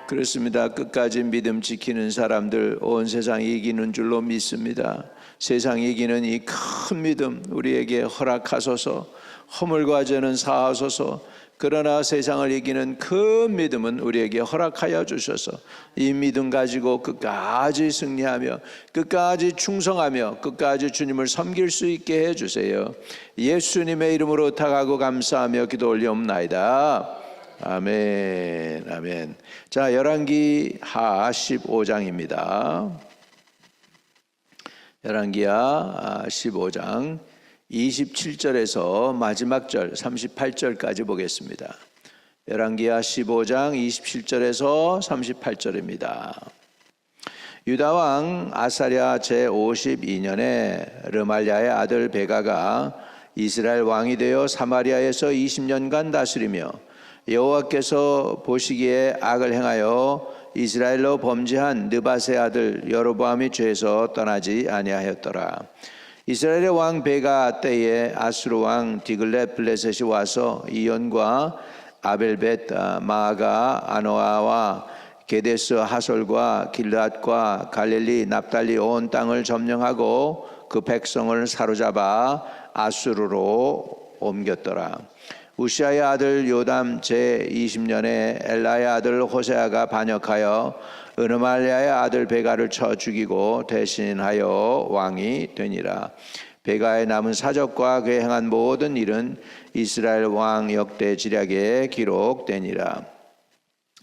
그렇습니다. 끝까지 믿음 지키는 사람들 온 세상 이기는 줄로 믿습니다. 세상 이기는 이 큰 믿음 우리에게 허락하소서. 허물과 죄는 사하소서. 그러나 세상을 이기는 그 믿음은 우리에게 허락하여 주셔서 이 믿음 가지고 끝까지 승리하며 끝까지 충성하며 끝까지 주님을 섬길 수 있게 해주세요. 예수님의 이름으로 타가고 감사하며 기도 올리옵나이다. 아멘, 아멘. 자, 열왕기하 15장입니다. 열왕기하 15장 27절에서 마지막 절 38절까지 보겠습니다. 열왕기하 15장 27절에서 38절입니다. 유다왕 아사랴 제52년에 르말랴의 아들 베가가 이스라엘 왕이 되어 사마리아에서 20년간 다스리며 여호와께서 보시기에 악을 행하여 이스라엘로 범죄한 느밧의 아들 여로보암이 죄에서 떠나지 아니하였더라. 이스라엘의 왕 베가 때에 아수르 왕 디글렛 블레셋이 와서 이온과 아벨벳 마아가 아노아와 게데스 하솔과 길앗과 갈릴리 납달리 온 땅을 점령하고 그 백성을 사로잡아 아수르로 옮겼더라. 우시아의 아들 요담 제20년에 엘라의 아들 호세아가 반역하여 르말랴의 아들 베가를 쳐 죽이고 대신하여 왕이 되니라. 베가의 남은 사적과 그의 행한 모든 일은 이스라엘 왕 역대 지략에 기록되니라.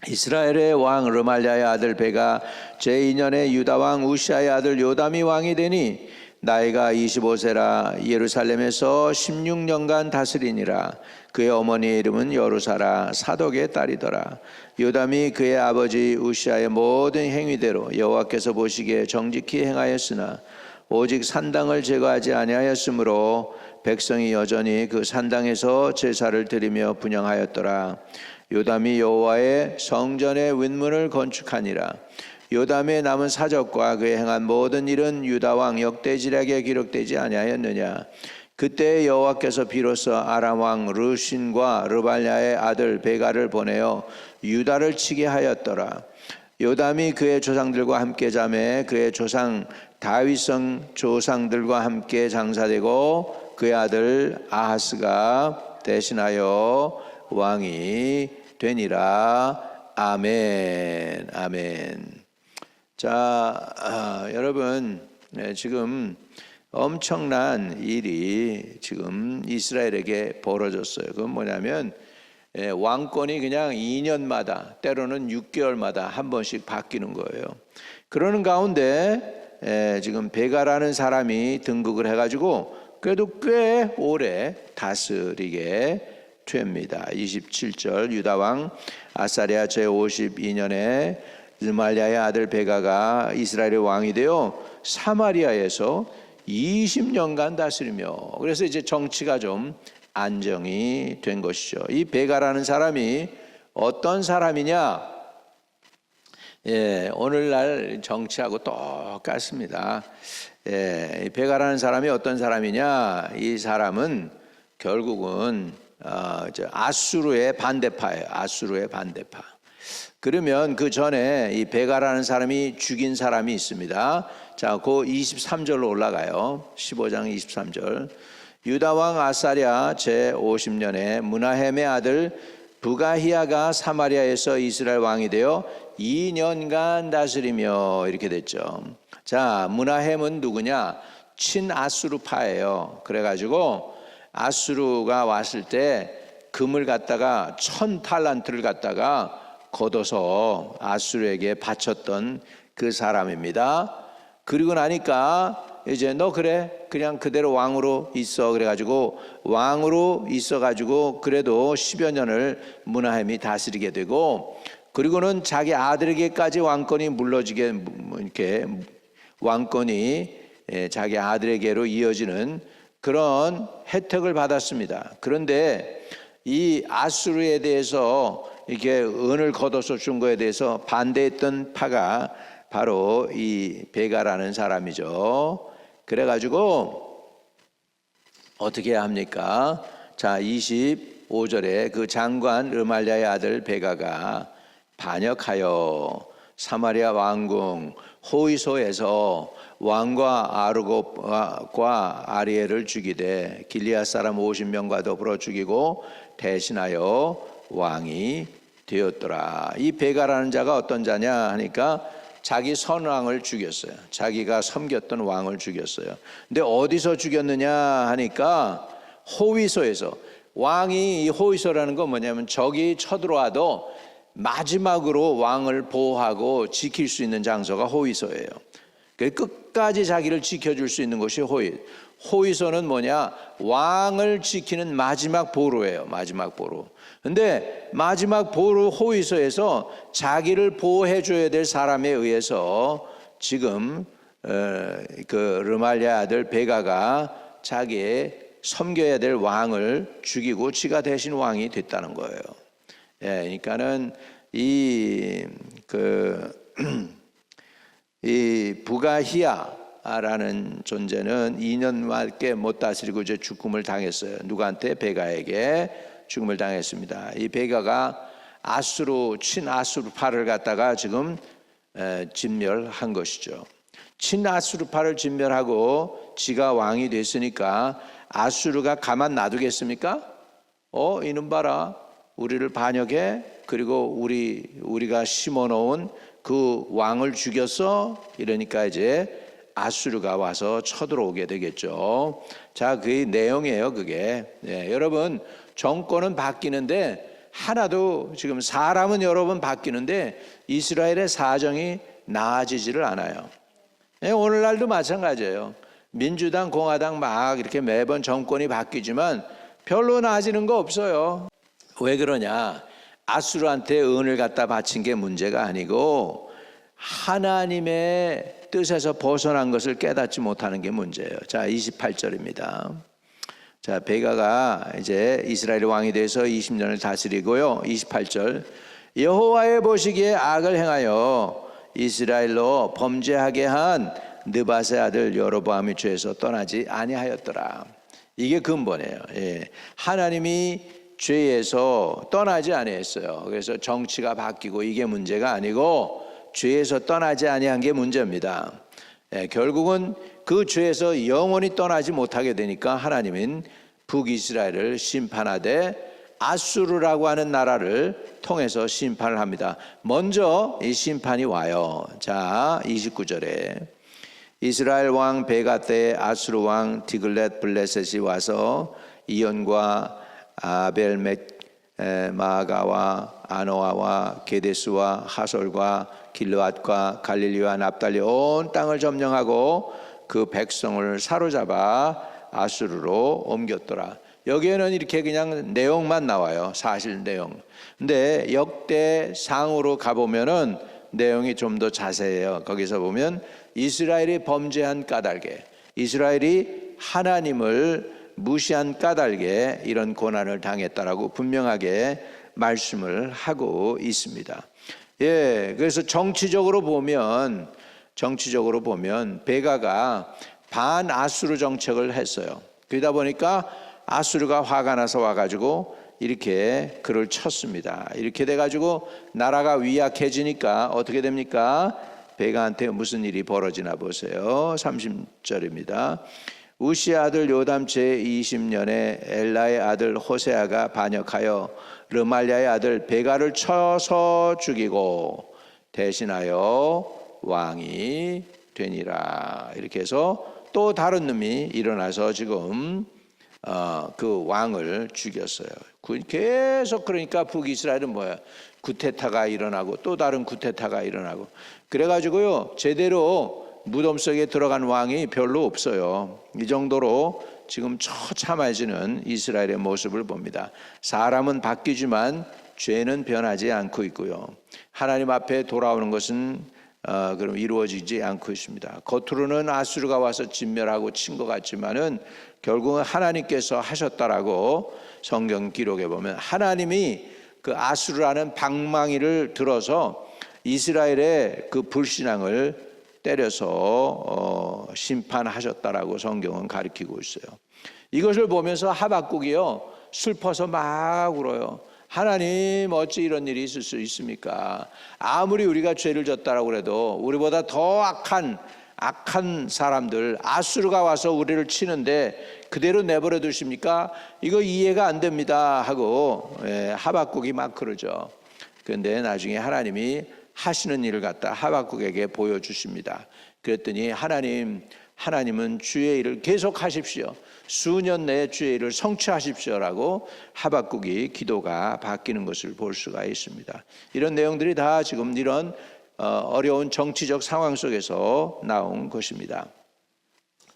이스라엘의 왕 르말랴의 아들 베가 제2년에 유다 왕 우시아의 아들 요담이 왕이 되니 나이가 25세라 예루살렘에서 16년간 다스리니라. 그의 어머니의 이름은 여루사라 사독의 딸이더라. 요담이 그의 아버지 우시아의 모든 행위대로 여호와께서 보시기에 정직히 행하였으나 오직 산당을 제거하지 아니하였으므로 백성이 여전히 그 산당에서 제사를 드리며 분향하였더라. 요담이 여호와의 성전의 윗문을 건축하니라. 요담의 남은 사적과 그의 행한 모든 일은 유다 왕 역대지략에 기록되지 아니하였느냐. 그때 여호와께서 비로소 아람 왕 르신과 르발랴의 아들 베가를 보내어 유다를 치게 하였더라. 요담이 그의 조상들과 함께 자매 그의 조상 다윗성 조상들과 함께 장사되고 그의 아들 아하스가 대신하여 왕이 되니라. 아멘, 아멘. 자, 여러분, 지금 엄청난 일이 지금 이스라엘에게 벌어졌어요. 그건 뭐냐면 왕권이 그냥 2년마다 때로는 6개월마다 한 번씩 바뀌는 거예요. 그러는 가운데 지금 베가라는 사람이 등극을 해가지고 그래도 꽤 오래 다스리게 됩니다. 27절 유다왕 아사랴 제52년에 르말랴의 아들 베가가 이스라엘의 왕이 되어 사마리아에서 20년간 다스리며 그래서 이제 정치가 좀 안정이 된 것이죠. 이 베가라는 사람이 어떤 사람이냐? 오늘날 정치하고 똑같습니다. 이 베가라는 사람이 어떤 사람이냐? 이 사람은 결국은 아수르의 반대파예요. 아수르의 반대파. 그러면 그 전에 이 베가라는 사람이 죽인 사람이 있습니다. 자, 그 23절로 올라가요. 15장 23절. 유다 왕 아사랴 제50년에 므나헴의 아들 부가히야가 사마리아에서 이스라엘 왕이 되어 2년간 다스리며 이렇게 됐죠. 자, 므나헴은 누구냐? 친아수르파예요. 그래가지고 아수르가 왔을 때 금을 갖다가 1000탈란트를 갖다가 걷어서 아수르에게 바쳤던 그 사람입니다. 그리고 나니까 이제 너 그래 그냥 그대로 왕으로 있어 그래가지고 왕으로 있어가지고 그래도 10여 년을 므나헴이 다스리게 되고 그리고는 자기 아들에게까지 왕권이 물러지게 이렇게 왕권이 자기 아들에게로 이어지는 그런 혜택을 받았습니다. 그런데 이 아수르에 대해서 이렇게 은을 걷어서 준 거에 대해서 반대했던 파가 바로 이 베가라는 사람이죠. 그래가지고 어떻게 해야 합니까? 자, 25절에 그 장관 르말랴의 아들 베가가 반역하여 사마리아 왕궁 호위소에서 왕과 아르곱과 아리엘을 죽이되 길리앗 사람 50명과 더불어 죽이고 대신하여 왕이 되었더라. 이 베가라는 자가 어떤 자냐 하니까 자기 선왕을 죽였어요. 자기가 섬겼던 왕을 죽였어요. 근데 어디서 죽였느냐 하니까 호위소에서. 왕이 이 호위소라는 건 뭐냐면 적이 쳐들어와도 마지막으로 왕을 보호하고 지킬 수 있는 장소가 호위소예요. 끝까지 자기를 지켜줄 수 있는 곳이 호위소는 뭐냐? 왕을 지키는 마지막 보루예요. 마지막 보루. 근데 마지막 보루 호위소에서 자기를 보호해 줘야 될 사람에 의해서 지금 그 르말랴 아들 베가가 자기의 섬겨야 될 왕을 죽이고 지가 대신 왕이 됐다는 거예요. 예, 그러니까는 이 부가히야라는 존재는 2년밖에 못 다스리고 이제 죽음을 당했어요. 누구한테? 베가에게 죽음을 당했습니다. 이 베가가 친아수르파를 갖다가 지금 진멸한 것이죠. 친아수르파를 진멸하고 지가 왕이 됐으니까 아수르가 가만 놔두겠습니까? 이놈 봐라, 우리를 반역해, 그리고 우리가 심어놓은 그 왕을 죽였어. 이러니까 이제 아수르가 와서 쳐들어오게 되겠죠. 자, 그 내용이에요. 그게. 네, 여러분, 정권은 바뀌는데 하나도, 지금 사람은 여러 번 바뀌는데 이스라엘의 사정이 나아지지를 않아요. 네, 오늘날도 마찬가지예요. 민주당, 공화당 막 이렇게 매번 정권이 바뀌지만 별로 나아지는 거 없어요. 왜 그러냐? 아수르한테 은을 갖다 바친 게 문제가 아니고 하나님의 뜻에서 벗어난 것을 깨닫지 못하는 게 문제예요. 자, 28절입니다. 자, 베가가 이제 이스라엘 왕이 돼서 20년을 다스리고요. 28절. 여호와의 보시기에 악을 행하여 이스라엘로 범죄하게 한 느밧의 아들 여로보암이 죄에서 떠나지 아니하였더라. 이게 근본이에요. 예. 하나님이 죄에서 떠나지 아니했어요. 그래서 정치가 바뀌고 이게 문제가 아니고 죄에서 떠나지 아니한 게 문제입니다. 예, 결국은 그 죄에서 영원히 떠나지 못하게 되니까 하나님은 북이스라엘을 심판하되 아수르라고 하는 나라를 통해서 심판을 합니다. 먼저 이 심판이 와요. 자, 29절에 이스라엘 왕 베가 때에 아수르 왕 디글렛 블레셋이 와서 이온과 아벨메 마가와 아노아와 게데스와 하솔과 길르앗과 갈릴리와 납달리 온 땅을 점령하고 그 백성을 사로잡아 아수르로 옮겼더라. 여기에는 이렇게 그냥 내용만 나와요. 사실 내용. 근데 역대상으로 가보면은 내용이 좀 더 자세해요. 거기서 보면 이스라엘이 범죄한 까닭에, 이스라엘이 하나님을 무시한 까닭에 이런 고난을 당했다라고 분명하게 말씀을 하고 있습니다. 예, 그래서 정치적으로 보면 베가가 반아수르 정책을 했어요. 그러다 보니까 아수르가 화가 나서 와가지고 이렇게 그를 쳤습니다. 이렇게 돼가지고 나라가 위약해지니까 어떻게 됩니까? 베가한테 무슨 일이 벌어지나 보세요. 30절입니다. 우시 아들 요담 제20년에 엘라의 아들 호세아가 반역하여 르말랴의 아들 베가를 쳐서 죽이고 대신하여 왕이 되니라. 이렇게 해서 또 다른 놈이 일어나서 지금 그 왕을 죽였어요. 계속 그러니까 북이스라엘은 뭐야? 구테타가 일어나고 또 다른 구테타가 일어나고 그래가지고요 제대로 무덤 속에 들어간 왕이 별로 없어요. 이 정도로 지금 처참해지는 이스라엘의 모습을 봅니다. 사람은 바뀌지만 죄는 변하지 않고 있고요. 하나님 앞에 돌아오는 것은 그럼 이루어지지 않고 있습니다. 겉으로는 아수르가 와서 진멸하고 친 것 같지만은 결국은 하나님께서 하셨다라고 성경 기록에 보면 하나님이 그 아수르라는 방망이를 들어서 이스라엘의 그 불신앙을 때려서 심판하셨다라고 성경은 가리키고 있어요. 이것을 보면서 하박국이요 슬퍼서 막 울어요. 하나님 어찌 이런 일이 있을 수 있습니까? 아무리 우리가 죄를 졌다라고 해도 우리보다 더 악한 사람들 아수르가 와서 우리를 치는데 그대로 내버려 두십니까? 이거 이해가 안 됩니다 하고 하박국이 막 그러죠. 그런데 나중에 하나님이 하시는 일을 갖다 하박국에게 보여주십니다. 그랬더니 하나님은 주의 일을 계속 하십시오. 수년 내에 주의 일을 성취하십시오라고 하박국이 기도가 바뀌는 것을 볼 수가 있습니다. 이런 내용들이 다 지금 이런 어려운 정치적 상황 속에서 나온 것입니다.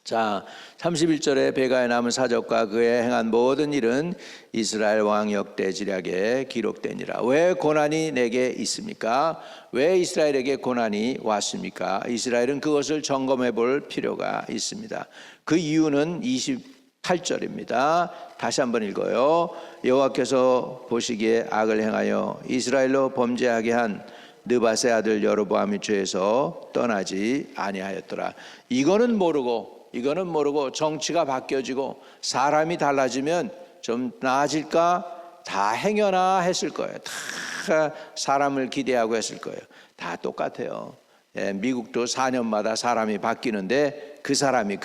자, 31절에 베가에 남은 사적과 그의 행한 모든 일은 이스라엘 왕 역대지략에 기록되니라. 왜 고난이 내게 있습니까? 왜 이스라엘에게 고난이 왔습니까? 이스라엘은 그것을 점검해 볼 필요가 있습니다. 그 이유는 28절입니다. 다시 한번 읽어요. 여호와께서 보시기에 악을 행하여 이스라엘로 범죄하게 한 느밧의 아들 여로보암이 죄에서 떠나지 아니하였더라. 이거는 모르고 정치가 바뀌어지고 사람이 달라지면 좀 나아질까? 다 행여나 했을 거예요. 다 사람을 기대하고 했을 거예요. 다 똑같아요. 미국도 4년마다 사람이 바뀌는데 그 사람이고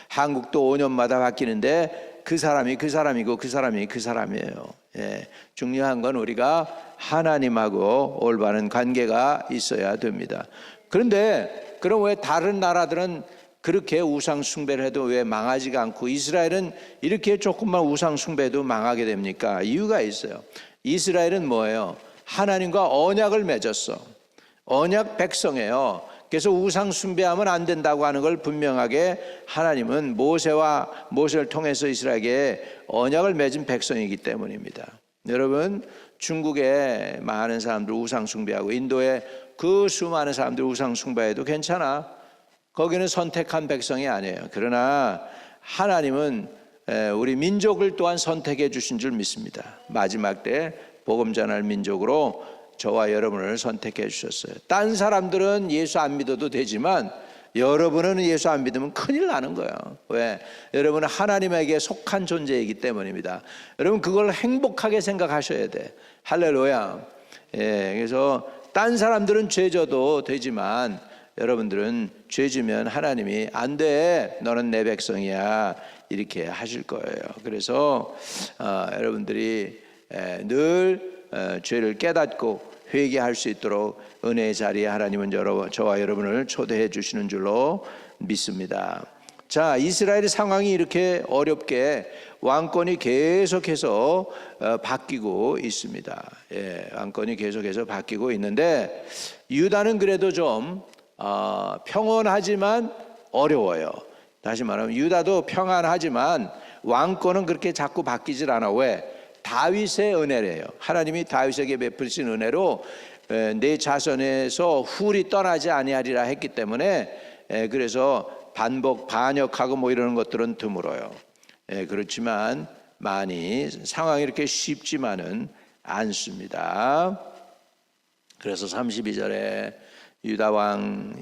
한국도 5년마다 바뀌는데 그 사람이고 그 사람이에요. 중요한 건 우리가 하나님하고 올바른 관계가 있어야 됩니다. 그런데 그럼 왜 다른 나라들은 그렇게 우상 숭배를 해도 왜 망하지가 않고 이스라엘은 이렇게 조금만 우상 숭배도 망하게 됩니까? 이유가 있어요. 이스라엘은 뭐예요? 하나님과 언약을 맺었어. 언약 백성이에요. 그래서 우상 숭배하면 안 된다고 하는 걸 분명하게 하나님은 모세를 통해서 이스라엘에게 언약을 맺은 백성이기 때문입니다. 여러분, 중국에 많은 사람들 우상 숭배하고 인도에 그 수많은 사람들 우상 숭배해도 괜찮아. 거기는 선택한 백성이 아니에요. 그러나 하나님은 우리 민족을 또한 선택해 주신 줄 믿습니다. 마지막 때 복음 전할 민족으로 저와 여러분을 선택해 주셨어요. 딴 사람들은 예수 안 믿어도 되지만 여러분은 예수 안 믿으면 큰일 나는 거예요. 왜? 여러분은 하나님에게 속한 존재이기 때문입니다. 여러분 그걸 행복하게 생각하셔야 돼. 할렐루야. 그래서 딴 사람들은 죄 져도 되지만 여러분들은 죄 지면 하나님이 안 돼, 너는 내 백성이야 이렇게 하실 거예요. 그래서 여러분들이 늘 죄를 깨닫고 회개할 수 있도록 은혜의 자리에 하나님은 저와 여러분을 초대해 주시는 줄로 믿습니다. 자, 이스라엘의 상황이 이렇게 어렵게 왕권이 계속해서 바뀌고 있습니다. 왕권이 계속해서 바뀌고 있는데 유다는 그래도 좀 평온하지만 어려워요. 다시 말하면 유다도 평안하지만 왕권은 그렇게 자꾸 바뀌질 않아. 왜? 다윗의 은혜래요. 하나님이 다윗에게 베푸신 은혜로 내 자손에서 훌이 떠나지 아니하리라 했기 때문에 그래서 반역하고 뭐 이러는 것들은 드물어요. 그렇지만 많이 상황이 이렇게 쉽지만은 않습니다. 그래서 32절에 유다 왕,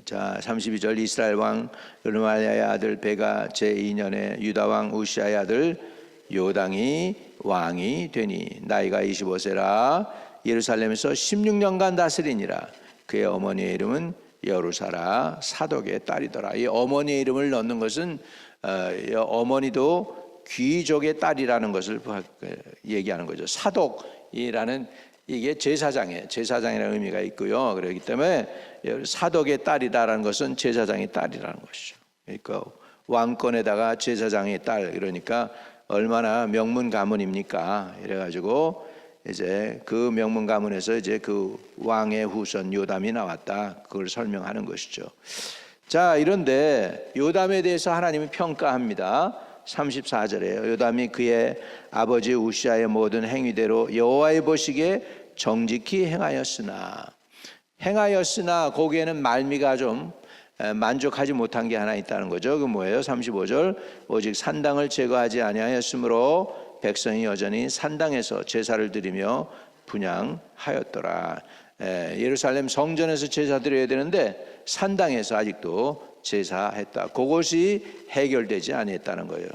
32절 이스라엘 왕 르말야의 아들 베가 제2년에 유다 왕 우시아의 아들 요당이 왕이 되니 나이가 25세라 예루살렘에서 16년간 다스리니라. 그의 어머니의 이름은 여루사라 사독의 딸이더라. 이 어머니의 이름을 넣는 것은 어머니도 귀족의 딸이라는 것을 얘기하는 거죠. 사독이라는 이게 제사장이라는 의미가 있고요. 그렇기 때문에 사독의 딸이다라는 것은 제사장의 딸이라는 것이죠. 그러니까 왕권에다가 제사장의 딸, 그러니까 얼마나 명문 가문입니까? 이래가지고 이제 그 명문 가문에서 이제 그 왕의 후손 요담이 나왔다. 그걸 설명하는 것이죠. 자, 이런데 요담에 대해서 하나님이 평가합니다. 34절에요. 요담이 그의 아버지 우시아의 모든 행위대로 여호와의 보시기에 정직히 행하였으나 거기에는 말미가 좀 만족하지 못한 게 하나 있다는 거죠. 그 뭐예요? 35절 오직 산당을 제거하지 아니하였으므로 백성이 여전히 산당에서 제사를 드리며 분향하였더라. 예루살렘 성전에서 제사 드려야 되는데 산당에서 아직도 제사했다. 그것이 해결되지 아니했다는 거예요.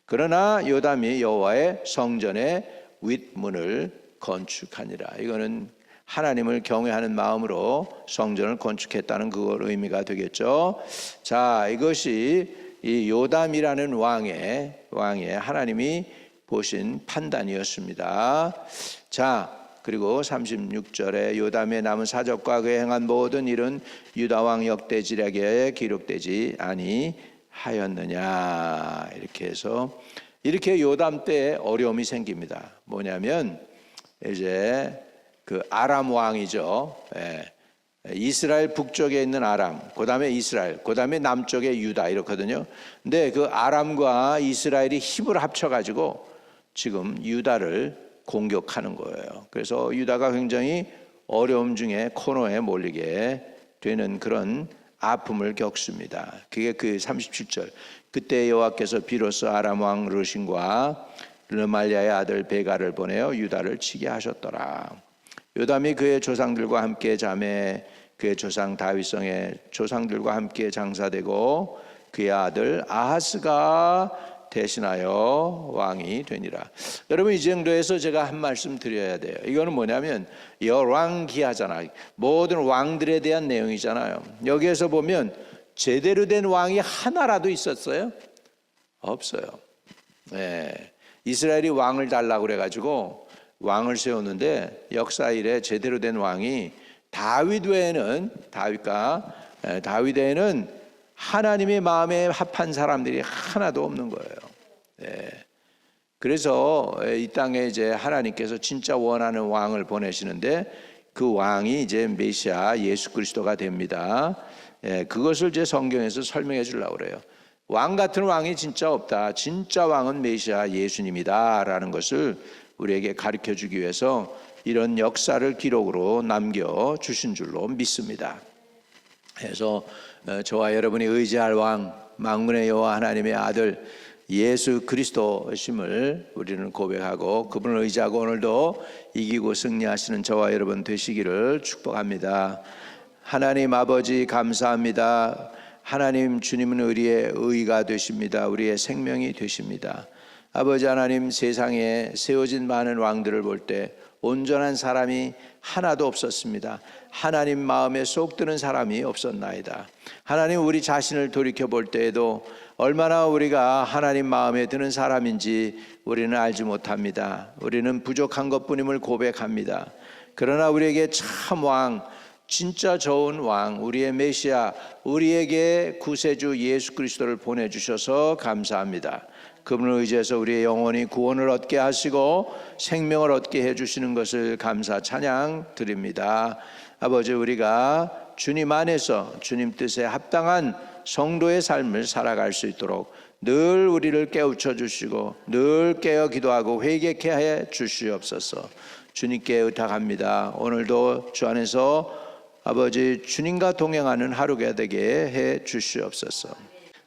그러나 요담이 여호와의 성전에 윗문을 건축하니라. 이거는 하나님을 경외하는 마음으로 성전을 건축했다는 그걸 의미가 되겠죠. 자, 이것이 이 요담이라는 왕의 하나님이 보신 판단이었습니다. 자, 그리고 36절에 요담의 남은 사적과 그의 행한 모든 일은 유다 왕 역대지략에 기록되지 아니하였느냐. 이렇게 해서 이렇게 요담 때 어려움이 생깁니다. 뭐냐면 이제 그 아람 왕이죠. 이스라엘 북쪽에 있는 아람, 그 다음에 이스라엘, 그 다음에 남쪽에 유다 이렇거든요. 근데 그 아람과 이스라엘이 힘을 합쳐가지고 지금 유다를 공격하는 거예요. 그래서 유다가 굉장히 어려움 중에 코너에 몰리게 되는 그런 아픔을 겪습니다. 그게 그 37절. 그때 여호와께서 비로소 아람 왕 르신과 르말리아의 아들 베가를 보내어 유다를 치게 하셨더라. 요담이 그의 조상들과 함께 잠에 그의 조상 다윗성의 조상들과 함께 장사되고 그의 아들 아하스가 대신하여 왕이 되니라. 여러분, 이 정도에서 제가 한 말씀 드려야 돼요. 이거는 뭐냐면 열왕기하잖아요. 모든 왕들에 대한 내용이잖아요. 여기에서 보면 제대로 된 왕이 하나라도 있었어요? 없어요. 이스라엘이 왕을 달라고 그래가지고 왕을 세웠는데 역사 이래 제대로 된 왕이 다윗 외에는 하나님의 마음에 합한 사람들이 하나도 없는 거예요. 그래서 이 땅에 이제 하나님께서 진짜 원하는 왕을 보내시는데 그 왕이 이제 메시아 예수 그리스도가 됩니다. 그것을 이제 성경에서 설명해 주려고 그래요. 왕 같은 왕이 진짜 없다. 진짜 왕은 메시아 예수님이다라는 것을 우리에게 가르쳐 주기 위해서 이런 역사를 기록으로 남겨 주신 줄로 믿습니다. 그래서 저와 여러분이 의지할 왕, 만군의 여호와 하나님의 아들 예수 그리스도심을 우리는 고백하고 그분을 의지하고 오늘도 이기고 승리하시는 저와 여러분 되시기를 축복합니다. 하나님 아버지 감사합니다. 하나님 주님은 우리의 의가 되십니다. 우리의 생명이 되십니다. 아버지 하나님, 세상에 세워진 많은 왕들을 볼 때 온전한 사람이 하나도 없었습니다. 하나님 마음에 쏙 드는 사람이 없었나이다. 하나님, 우리 자신을 돌이켜 볼 때에도 얼마나 우리가 하나님 마음에 드는 사람인지 우리는 알지 못합니다. 우리는 부족한 것뿐임을 고백합니다. 그러나 우리에게 참 왕, 진짜 좋은 왕, 우리의 메시아, 우리에게 구세주 예수 그리스도를 보내주셔서 감사합니다. 그분을 의지해서 우리의 영혼이 구원을 얻게 하시고 생명을 얻게 해주시는 것을 감사 찬양 드립니다. 아버지, 우리가 주님 안에서 주님 뜻에 합당한 성도의 삶을 살아갈 수 있도록 늘 우리를 깨우쳐 주시고 늘 깨어 기도하고 회개케 해 주시옵소서. 주님께 의탁합니다. 오늘도 주 안에서 아버지 주님과 동행하는 하루가 되게 해 주시옵소서.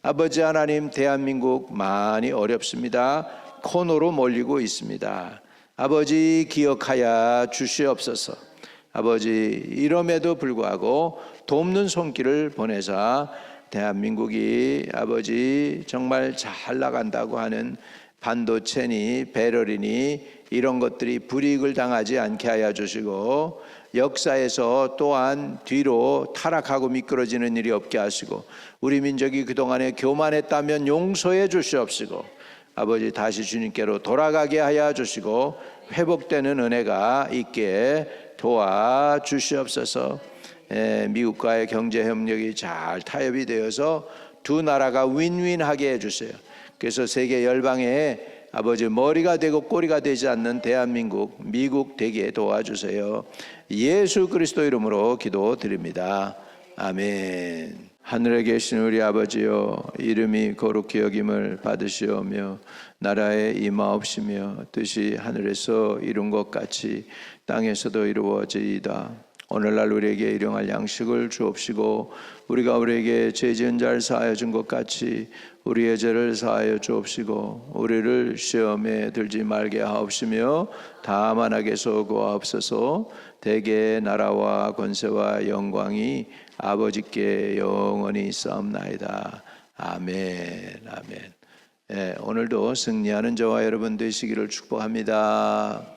아버지 하나님, 대한민국 많이 어렵습니다. 코너로 몰리고 있습니다. 아버지 기억하여 주시옵소서. 아버지, 이럼에도 불구하고 돕는 손길을 보내사 대한민국이 아버지 정말 잘 나간다고 하는 반도체니 배럴이니 이런 것들이 불이익을 당하지 않게 하여 주시고 역사에서 또한 뒤로 타락하고 미끄러지는 일이 없게 하시고 우리 민족이 그동안에 교만했다면 용서해 주시옵시고 아버지 다시 주님께로 돌아가게 하여 주시고 회복되는 은혜가 있게 도와주시옵소서. 미국과의 경제 협력이 잘 타협이 되어서 두 나라가 윈윈하게 해주세요. 그래서 세계 열방에 아버지 머리가 되고 꼬리가 되지 않는 대한민국, 미국 되게 도와주세요. 예수 그리스도 이름으로 기도드립니다. 아멘. 하늘에 계신 우리 아버지여, 이름이 거룩히 여김을 받으시오며 나라에 임하옵시며 뜻이 하늘에서 이룬 것 같이 땅에서도 이루어지이다. 오늘날 우리에게 일용할 양식을 주옵시고 우리가 우리에게 죄 지은 자를 사하여 준 것 같이 우리의 죄를 사하여 주옵시고 우리를 시험에 들지 말게 하옵시며 다만 악에서 구하옵소서. 대개 나라와 권세와 영광이 아버지께 영원히 있사옵나이다. 아멘. 아멘. 오늘도 승리하는 저와 여러분 되시기를 축복합니다.